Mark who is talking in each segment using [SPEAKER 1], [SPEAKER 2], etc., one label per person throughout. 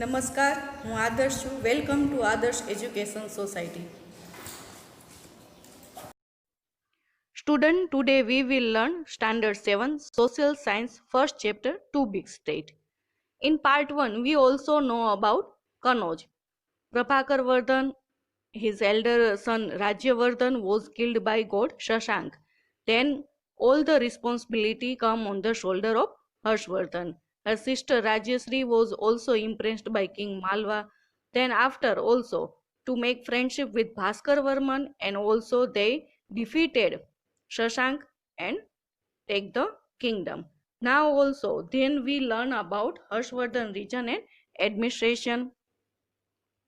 [SPEAKER 1] નમસ્કાર, હું આદર્શ છું. વેલકમ ટુ આદર્શ education society. Student, today we will learn Standard 7 Social Science first chapter Too Big State. In part 1, we also know about Kanauj. Prabhakar Vardhan, his elder son Rajyavardhan was killed by god Shashank. Then all the responsibility come on the shoulder of Harshvardhan. Her sister Rajyasri was also impressed by King Malwa. Then after also to make friendship with Bhaskar Varman, and also they defeated Shashank and take the kingdom. Now also then we learn about Harshvardhan region and administration.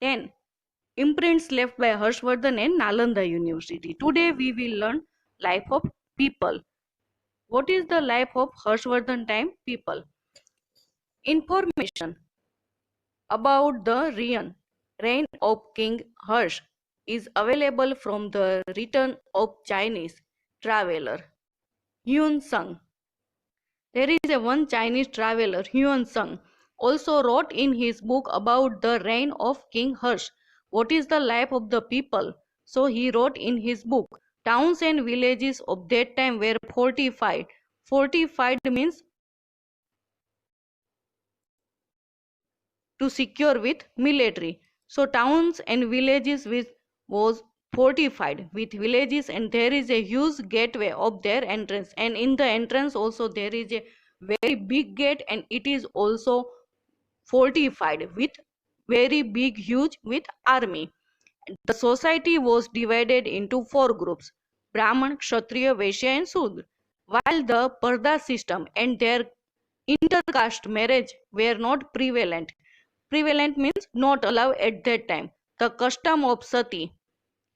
[SPEAKER 1] Then imprints left by Harshvardhan and Nalanda University. Today we will learn life of people. What is the life of Harshvardhan time people? Information about the reign of King Harsh is available from the return of Chinese traveler Yuan Sung. There is a one Chinese traveler, Yuan Sung, also wrote in his book about the reign of King Harsh. What is the life of the people? So he wrote in his book, towns and villages of that time were fortified. Fortified means to secure with military. So towns and villages was fortified with villages, and there is a huge gateway of their entrance, and in the entrance also there is a very big gate, and it is also fortified with very big huge with army. The society was divided into four groups: Brahman, Kshatriya, Vaishya and Sudra. While the Parda system and their intercaste marriage were not prevalent. Prevalent means not allowed at that time. The custom of sati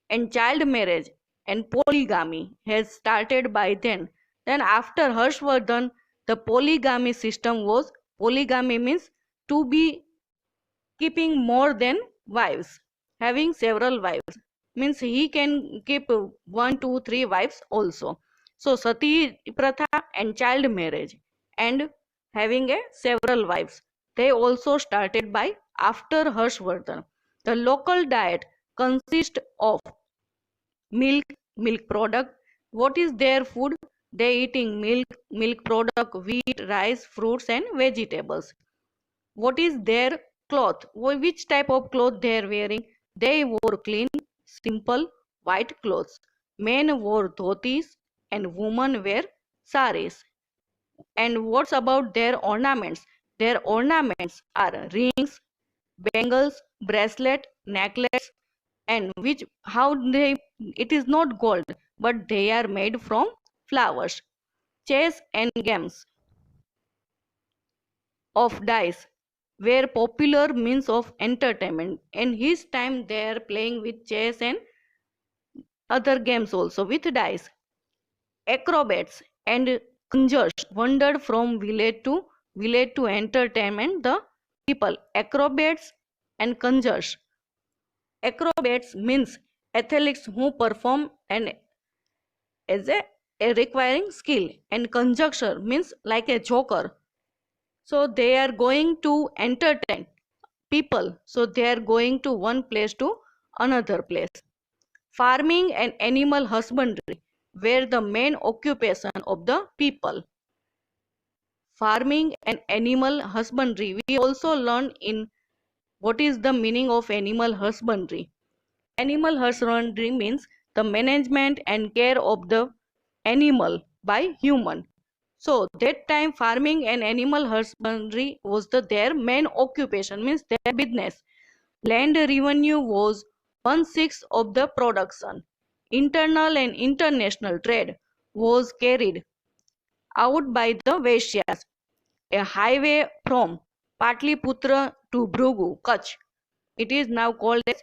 [SPEAKER 1] and child marriage and polygamy has started by then. Then after Harshvardhan, the polygamy system was, polygamy means to be keeping more than wives, having several wives. Means he can keep 1, 2, 3 wives also. So sati pratha and child marriage and having a several wives, they also started by after Harshvardhan. The local diet consists of milk, milk product. What is their food? They eating milk, milk product, wheat, rice, fruits and vegetables. What is their cloth? Which type of cloth they are wearing? They wore clean, simple, white clothes. Men wore dhotis and women wear saris. And what's about their ornaments? Their ornaments are rings, bangles, bracelet, necklace, and which how they, it is not gold, but they are made from flowers. Chess and games of dice were popular means of entertainment. In his time they are playing with chess and other games also with dice. Acrobats and conjurers wandered from village to entertainment the people. Acrobats and conjurers. Acrobats means athletes who perform and as a requiring skill, and conjecture means like a joker. So they are going to entertain people. So they are going to one place to another place. Farming and animal husbandry were the main occupation of the people. Farming and animal husbandry. We also learn in what is the meaning of animal husbandry. Animal husbandry means the management and care of the animal by human. So that time farming and animal husbandry was their main occupation, means their business. Land revenue was 1/6 of the production. Internal and international trade was carried out by the Vaishyas. A highway from Patliputra to Bhrugu, Kutch, it is now called as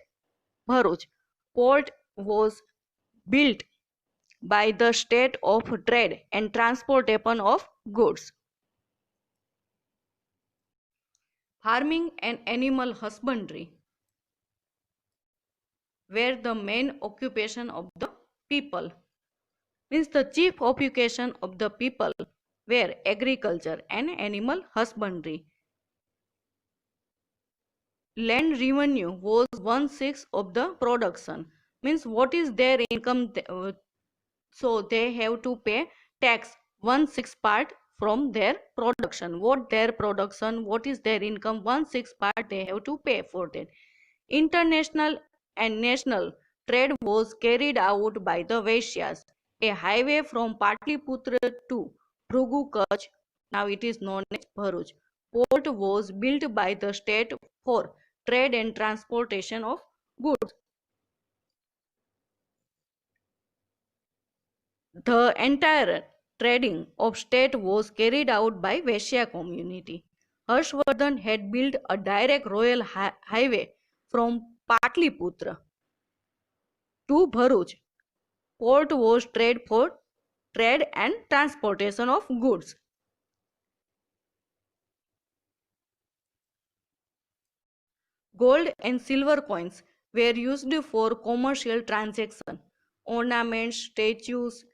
[SPEAKER 1] Bharuch. Port was built by the state of trade and transportation of goods. Farming and animal husbandry were the main occupation of the people. Means the chief occupation of the people were agriculture and animal husbandry. land revenue was 1/6 of the production. Means what is their income? So they have to pay tax 1/6 part from their production. What their production, what is their income, 1/6 part they have to pay for that. International and national trade was carried out by the Vaishyas. A highway from Patliputra to Bhrugu Kutch, now it is known as Bharuch, port was built by the state for trade and transportation of goods. The entire trading of state was carried out by Vaishya community. Harshvardhan had built a direct royal highway from Patliputra to Bharuch. Port was trade for trade and transportation of goods. Gold and silver coins were used for commercial transaction. Ornaments, statues,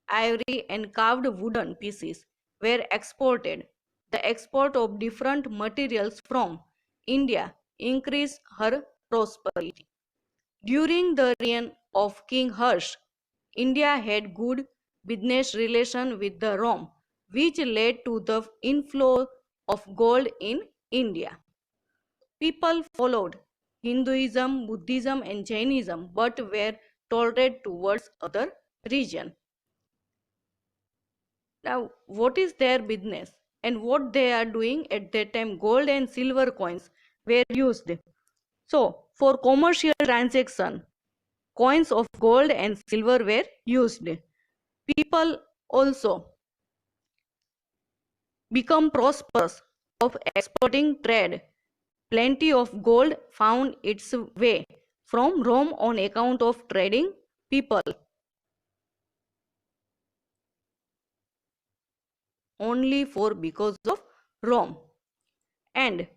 [SPEAKER 1] ivory and carved wooden pieces were exported. The export of different materials from India increased her prosperity. During the reign of King Harsh, India had good business relations with the Rome, which led to the inflow of gold in India. People followed Hinduism, Buddhism and Jainism but were tolerant towards other religions. Now, what is their business and what they are doing at that time? Gold and silver coins were used. So, for commercial transaction, coins of gold and silver were used. People also become prosperous of exporting trade. Plenty of gold found its way from Rome on account of trading people. Only for because of Rome. And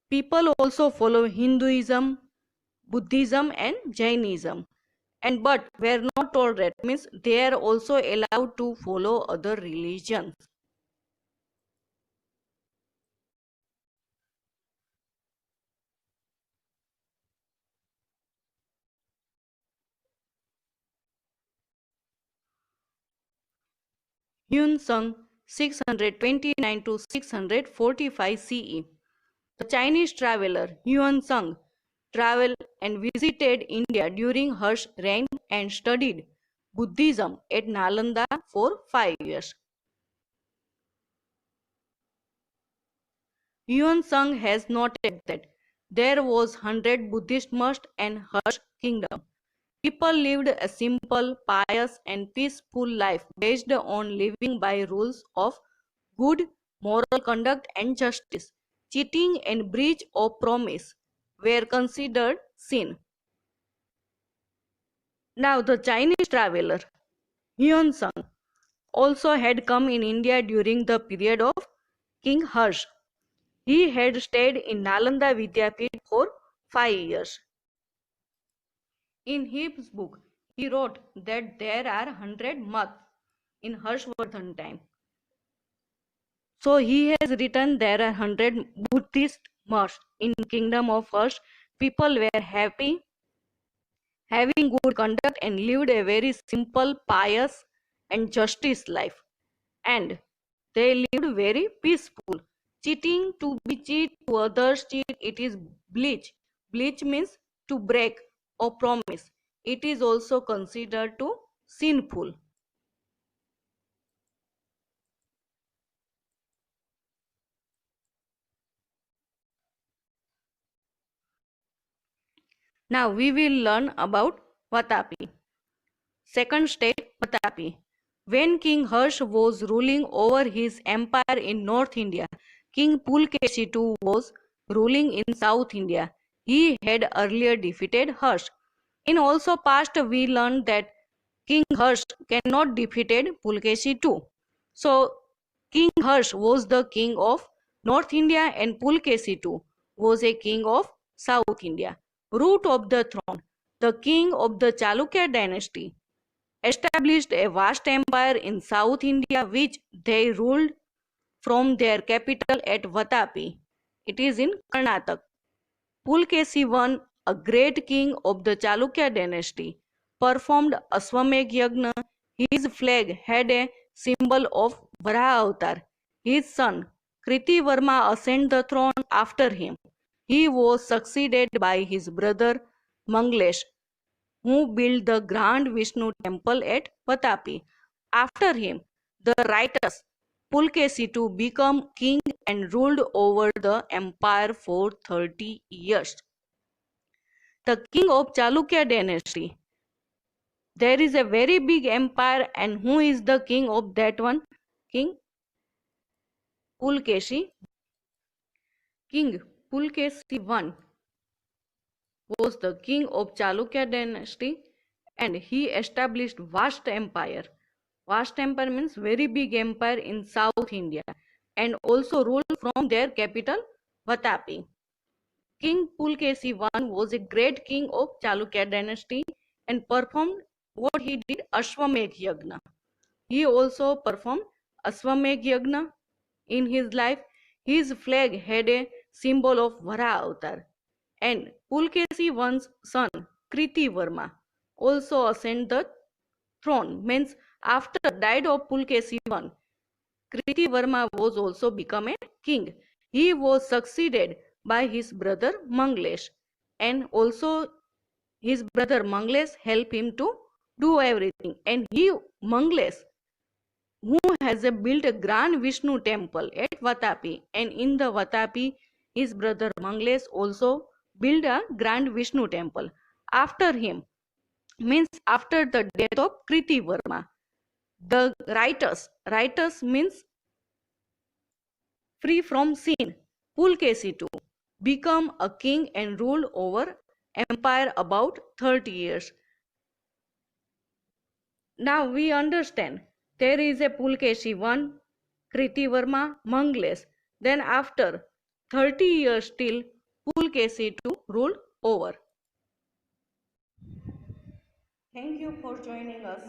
[SPEAKER 1] people also follow Hinduism, Buddhism and Jainism. And but were not tolerant, means they are also allowed to follow other religions. Hyun Sung 629 to 645 CE. The Chinese traveler Yuan Sung traveled and visited India during her reign and studied Buddhism at Nalanda for 5 years. Yuan Sung has noted that there was 100 Buddhist mosques in her kingdom. People lived a simple, pious and peaceful life based on living by rules of good moral conduct and justice. Cheating and breach of promise were considered sin. Now the Chinese traveler Yuan Sung also had come in India during the period of King Harsh. He had stayed in Nalanda Vidyapith for 5 years. In his book, he wrote that there are 100 maths in Harshvardhan time. So he has written there are 100 Buddhist mosques in kingdom of Harsh. People were happy, having good conduct and lived a very simple, pious and justice life. And they lived very peaceful. Cheating, to be cheat, to others cheat, it is bleach. Bleach means to break or promise. It is also considered to sinful. Now we will learn about Vatapi. Second state, Vatapi. When King Harsh was ruling over his empire in North India, King Pulkeshi II was ruling in South India. He had earlier defeated Harsh. In also past we learned that King Harsh cannot defeated Pulkeshi II. So King Harsh was the king of North India and Pulkeshi II was a king of South India. Root of the throne. The king of the Chalukya dynasty established a vast empire in South India which they ruled from their capital at Vatapi. It is in Karnataka. Pulkesi I, a great king of the Chalukya dynasty, performed Ashwamedh Yagna. His flag had a symbol of Varaha avatar. His son Kritivarma ascended the throne after him. He was succeeded by his brother Manglesh, who built the grand Vishnu temple at Vatapi. After him, the writers Pulkesi II became king and ruled over the empire for 30 years. The king of Chalukya dynasty. There is a very big empire, and who is the king of that one? King Pulkesi. King Pulkesi I was the king of Chalukya dynasty, and he established vast empire. Vast empire means very big empire in South India, and also ruled from their capital Vatapi. King Pulkesi I was a great king of Chalukya dynasty and performed what he did Ashwamedh Yagna. He also performed Ashwamedh Yagna in his life. His flag had a symbol of Varaha avatar. And Pulkesi I's son Kritivarma also ascended the throne. Means after died of Pulkesi I, Kritivarma was also become a king. He was succeeded by his brother Manglesh, and also his brother Manglesh helped him to do everything. And he Manglesh, who has built a grand Vishnu temple at Vatapi, and in the Vatapi his brother Manglesh also built a grand Vishnu temple. After him, means after the death of Kritivarma, the writers means free from sin, Pulkesi II become a king and ruled over empire about 30 years. Now we understand there is a Pulkesi I, Kritivarma, Manglesh. Then after 30 years till Pulkesi II ruled over. Thank you for joining us.